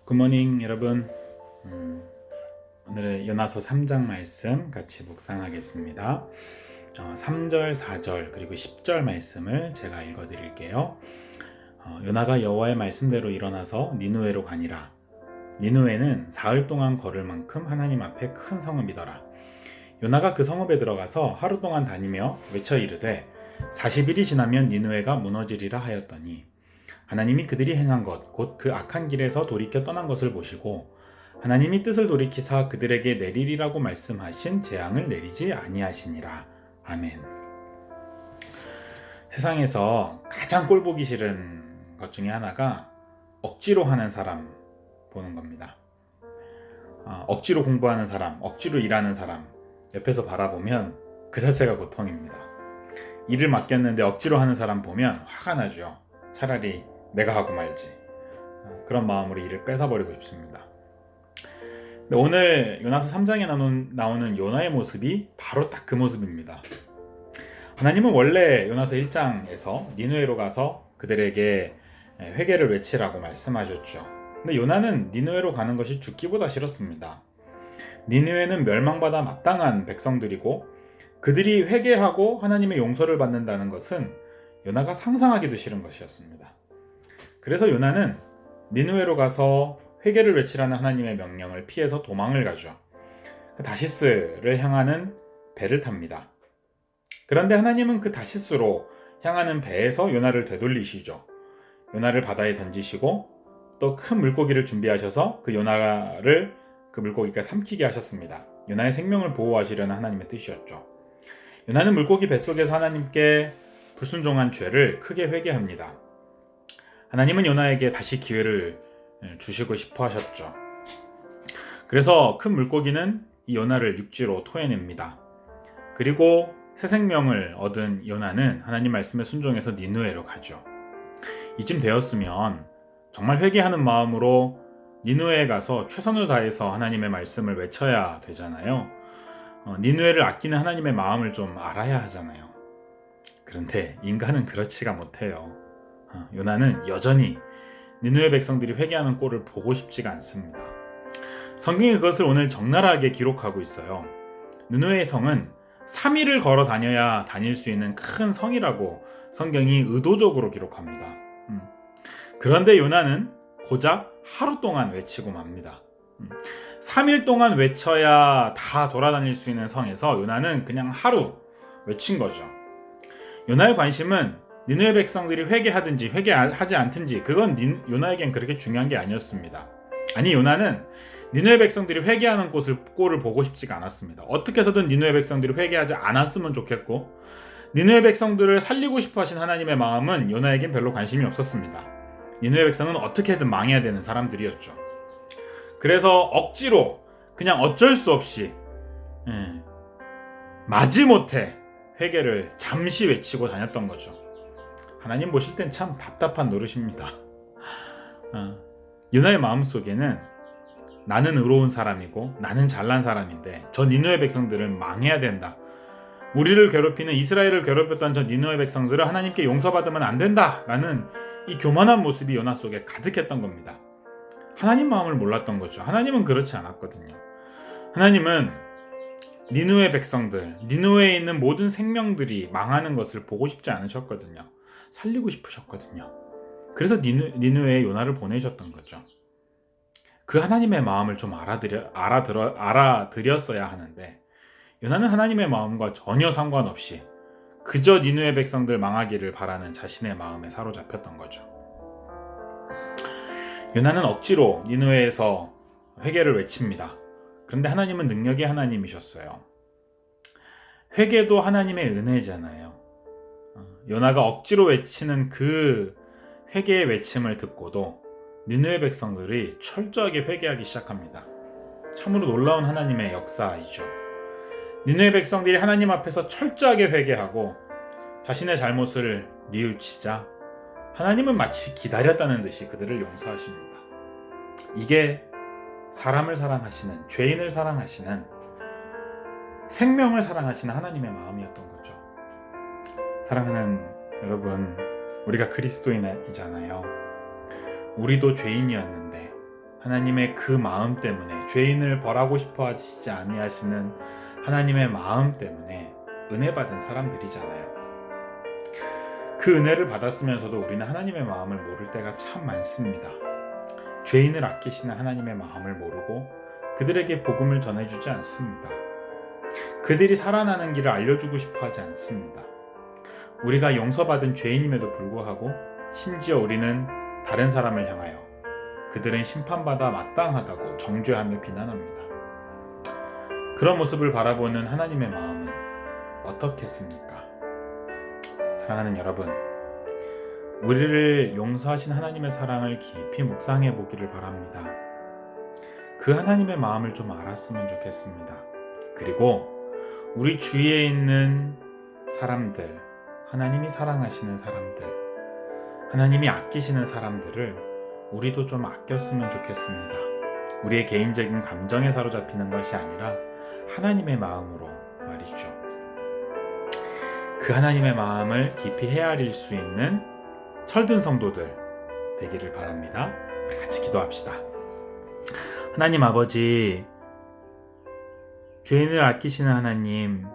굿모닝 여러분. 오늘은 요나서 3장 말씀 같이 묵상하겠습니다. 3절, 4절 그리고 10절 말씀을 제가 읽어드릴게요. 요나가 여호와의 말씀대로 일어나서 니느웨로 가니라. 니느웨는 사흘 동안 걸을 만큼 하나님 앞에 큰 성읍이더라. 요나가 그 성읍에 들어가서 하루 동안 다니며 외쳐 이르되 40일이 지나면 니느웨가 무너지리라 하였더니 하나님이 그들이 행한 것 곧 그 악한 길에서 돌이켜 떠난 것을 보시고 하나님이 뜻을 돌이키사 그들에게 내리리라고 말씀하신 재앙을 내리지 아니하시니라. 아멘. 세상에서 가장 꼴보기 싫은 것 중에 하나가 억지로 하는 사람 보는 겁니다. 억지로 공부하는 사람, 억지로 일하는 사람 옆에서 바라보면 그 자체가 고통입니다. 일을 맡겼는데 억지로 하는 사람 보면 화가 나죠. 차라리 내가 하고 말지. 그런 마음으로 일을 뺏어버리고 싶습니다. 근데 오늘 요나서 3장에 나오는 요나의 모습이 바로 딱 그 모습입니다. 하나님은 원래 요나서 1장에서 니느웨로 가서 그들에게 회개를 외치라고 말씀하셨죠. 근데 요나는 니느웨로 가는 것이 죽기보다 싫었습니다. 니느웨는 멸망받아 마땅한 백성들이고 그들이 회개하고 하나님의 용서를 받는다는 것은 요나가 상상하기도 싫은 것이었습니다. 그래서 요나는 니느웨로 가서 회개를 외치라는 하나님의 명령을 피해서 도망을 가죠. 다시스를 향하는 배를 탑니다. 그런데 하나님은 그 다시스로 향하는 배에서 요나를 되돌리시죠. 요나를 바다에 던지시고 또 큰 물고기를 준비하셔서 그 요나를 그 물고기가 삼키게 하셨습니다. 요나의 생명을 보호하시려는 하나님의 뜻이었죠. 요나는 물고기 뱃속에서 하나님께 불순종한 죄를 크게 회개합니다. 하나님은 요나에게 다시 기회를 주시고 싶어 하셨죠. 그래서 큰 물고기는 이 요나를 육지로 토해냅니다. 그리고 새 생명을 얻은 요나는 하나님 말씀에 순종해서 니느웨로 가죠. 이쯤 되었으면 정말 회개하는 마음으로 니느웨에 가서 최선을 다해서 하나님의 말씀을 외쳐야 되잖아요. 니느웨를 아끼는 하나님의 마음을 좀 알아야 하잖아요. 그런데 인간은 그렇지가 못해요. 요나는 여전히 니느웨 백성들이 회개하는 꼴을 보고 싶지가 않습니다. 성경이 그것을 오늘 적나라하게 기록하고 있어요. 니느웨의 성은 3일을 걸어 다녀야 다닐 수 있는 큰 성이라고 성경이 의도적으로 기록합니다. 그런데 요나는 고작 하루 동안 외치고 맙니다. 3일 동안 외쳐야 다 돌아다닐 수 있는 성에서 요나는 그냥 하루 외친 거죠. 요나의 관심은 니느웨 백성들이 회개하든지 회개하지 않든지 그건 요나에겐 그렇게 중요한 게 아니었습니다. 아니 요나는 니느웨 백성들이 회개하는 꼴을 보고 싶지가 않았습니다. 어떻게 해서든 니느웨 백성들이 회개하지 않았으면 좋겠고 니느웨 백성들을 살리고 싶어 하신 하나님의 마음은 요나에겐 별로 관심이 없었습니다. 니느웨 백성은 어떻게든 망해야 되는 사람들이었죠. 그래서 억지로 그냥 어쩔 수 없이 마지못해 회개를 잠시 외치고 다녔던 거죠. 하나님 보실 땐 참 답답한 노릇입니다. 요나의 마음속에는 나는 의로운 사람이고 나는 잘난 사람인데 저 니느웨 백성들은 망해야 된다. 우리를 괴롭히는 이스라엘을 괴롭혔던 저 니느웨 백성들을 하나님께 용서받으면 안 된다라는 이 교만한 모습이 요나 속에 가득했던 겁니다. 하나님 마음을 몰랐던 거죠. 하나님은 그렇지 않았거든요. 하나님은 니느웨 백성들, 니느웨에 있는 모든 생명들이 망하는 것을 보고 싶지 않으셨거든요. 살리고 싶으셨거든요. 그래서 니느웨에 요나를 보내셨던 거죠. 그 하나님의 마음을 좀 알아들였어야 하는데 요나는 하나님의 마음과 전혀 상관없이 그저 니느웨 백성들 망하기를 바라는 자신의 마음에 사로잡혔던 거죠. 요나는 억지로 니느웨에서 회개를 외칩니다. 그런데 하나님은 능력의 하나님이셨어요. 회개도 하나님의 은혜잖아요. 요나가 억지로 외치는 그 회개의 외침을 듣고도 니느웨 백성들이 철저하게 회개하기 시작합니다. 참으로 놀라운 하나님의 역사이죠. 니느웨 백성들이 하나님 앞에서 철저하게 회개하고 자신의 잘못을 뉘우치자 하나님은 마치 기다렸다는 듯이 그들을 용서하십니다. 이게 사람을 사랑하시는, 죄인을 사랑하시는, 생명을 사랑하시는 하나님의 마음이었던 거죠. 사랑하는 여러분, 우리가 그리스도인이잖아요. 우리도 죄인이었는데 하나님의 그 마음 때문에, 죄인을 벌하고 싶어 하시지 아니하시는 하나님의 마음 때문에 은혜 받은 사람들이잖아요. 그 은혜를 받았으면서도 우리는 하나님의 마음을 모를 때가 참 많습니다. 죄인을 아끼시는 하나님의 마음을 모르고 그들에게 복음을 전해주지 않습니다. 그들이 살아나는 길을 알려주고 싶어 하지 않습니다. 우리가 용서받은 죄인임에도 불구하고 심지어 우리는 다른 사람을 향하여 그들은 심판받아 마땅하다고 정죄하며 비난합니다. 그런 모습을 바라보는 하나님의 마음은 어떻겠습니까? 사랑하는 여러분, 우리를 용서하신 하나님의 사랑을 깊이 묵상해 보기를 바랍니다. 그 하나님의 마음을 좀 알았으면 좋겠습니다. 그리고 우리 주위에 있는 사람들, 하나님이 사랑하시는 사람들, 하나님이 아끼시는 사람들을 우리도 좀 아꼈으면 좋겠습니다. 우리의 개인적인 감정에 사로잡히는 것이 아니라 하나님의 마음으로 말이죠. 그 하나님의 마음을 깊이 헤아릴 수 있는 철든 성도들 되기를 바랍니다. 우리 같이 기도합시다. 하나님 아버지, 죄인을 아끼시는 하나님,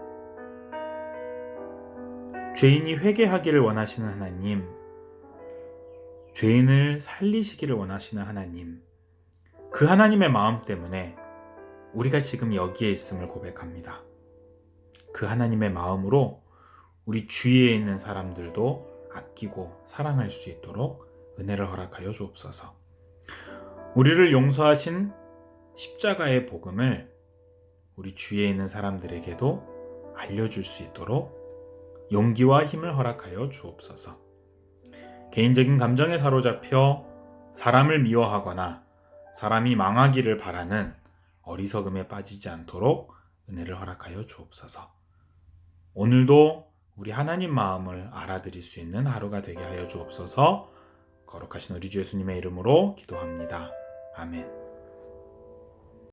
죄인이 회개하기를 원하시는 하나님, 죄인을 살리시기를 원하시는 하나님, 그 하나님의 마음 때문에 우리가 지금 여기에 있음을 고백합니다. 그 하나님의 마음으로 우리 주위에 있는 사람들도 아끼고 사랑할 수 있도록 은혜를 허락하여 주옵소서. 우리를 용서하신 십자가의 복음을 우리 주위에 있는 사람들에게도 알려줄 수 있도록 용기와 힘을 허락하여 주옵소서. 개인적인 감정에 사로잡혀 사람을 미워하거나 사람이 망하기를 바라는 어리석음에 빠지지 않도록 은혜를 허락하여 주옵소서. 오늘도 우리 하나님 마음을 알아들일 수 있는 하루가 되게 하여 주옵소서. 거룩하신 우리 주 예수님의 이름으로 기도합니다. 아멘.